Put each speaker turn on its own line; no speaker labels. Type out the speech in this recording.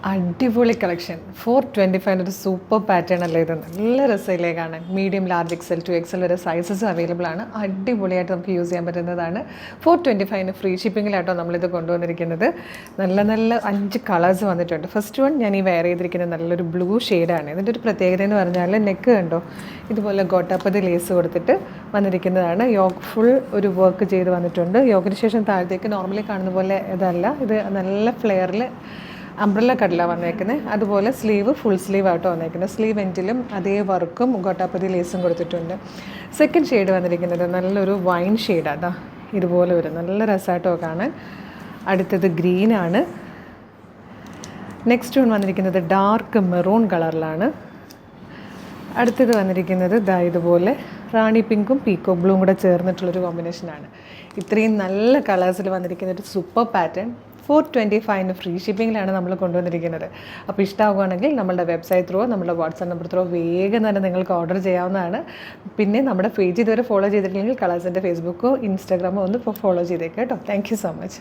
അടിപൊളി കളക്ഷൻ 425 ഒരു super pattern അല്ലേ ഇത്. നല്ല രസമില്ലേ കാണാൻ. മീഡിയം, ലാർജ്, എക്സൽ, 2XL വരെ സൈസസ് അവൈലബിൾ ആണ്. അടിപൊളിയായിട്ട് നമുക്ക് യൂസ് ചെയ്യാൻ പറ്റുന്നതാണ്. 425 ഫ്രീ ഷിപ്പിങ്ങിലാട്ടോ നമ്മളിത് കൊണ്ടുവന്നിരിക്കുന്നത്. നല്ല നല്ല 5 കളേഴ്സ് വന്നിട്ടുണ്ട്. ഫസ്റ്റ് വൺ ഞാൻ ഈ വെയർ ചെയ്തിരിക്കുന്നത് നല്ലൊരു ബ്ലൂ ഷെയ്ഡാണ്. ഇതിൻ്റെ ഒരു പ്രത്യേകത എന്ന് പറഞ്ഞാൽ നെക്ക് കണ്ടോ, ഇതുപോലെ ഗോട്ടാപ്പതി ലേസ് കൊടുത്തിട്ട് വന്നിരിക്കുന്നതാണ്. യോഗ് ഫുൾ ഒരു വർക്ക് ചെയ്ത് വന്നിട്ടുണ്ട്. യോഗിന് ശേഷം താഴത്തേക്ക് നോർമലി കാണുന്ന പോലെ ഇതല്ല, ഇത് നല്ല ഫ്ലെയറിൽ അംബ്രല്ല കട്ടിലാണ് വന്നേക്കുന്നത്. അതുപോലെ സ്ലീവ് ഫുൾ സ്ലീവ് ആട്ടോ വന്നേക്കുന്നത്. സ്ലീവ് എൻഡിലും അതേ വർക്കും ഗോട്ടാപ്പതി ലേസും കൊടുത്തിട്ടുണ്ട്. സെക്കൻഡ് ഷെയ്ഡ് വന്നിരിക്കുന്നത് നല്ലൊരു വൈൻ ഷെയ്ഡാണ്. ഇതുപോലെ വരും, നല്ല രസമായിട്ടോ കാണാൻ. അടുത്തത് ഗ്രീനാണ്. നെക്സ്റ്റ് വൺ വന്നിരിക്കുന്നത് ഡാർക്ക് മെറൂൺ കളറിലാണ്. അടുത്തത് വന്നിരിക്കുന്നത് ഇതുപോലെ റാണി പിങ്കും പീക്കോ ബ്ലൂവും കൂടെ ചേർന്നിട്ടുള്ളൊരു കോമ്പിനേഷനാണ്. ഇത്രയും നല്ല കളേഴ്സിൽ വന്നിരിക്കുന്ന ഒരു സൂപ്പർ പാറ്റേൺ 425 ഫ്രീ ഷിപ്പിങ്ങിലാണ് നമ്മൾ കൊണ്ടുവന്നിരിക്കുന്നത്. അപ്പോൾ ഇഷ്ടമാകുകയാണെങ്കിൽ നമ്മളുടെ വെബ്സൈറ്റ് ത്രൂ, നമ്മുടെ വാട്സാപ്പ് നമ്പർ ത്രൂ വേഗം തന്നെ നിങ്ങൾക്ക് ഓർഡർ ചെയ്യാവുന്നതാണ്. പിന്നെ നമ്മുടെ പേജ് ഇതുവരെ ഫോളോ ചെയ്തിട്ടില്ലെങ്കിൽ കളേഴ്സിൻ്റെ ഫേസ്ബുക്കോ ഇൻസ്റ്റാഗ്രാമോ ഒന്ന് ഫോളോ ചെയ്തേക്കാം കേട്ടോ. Thank you so much.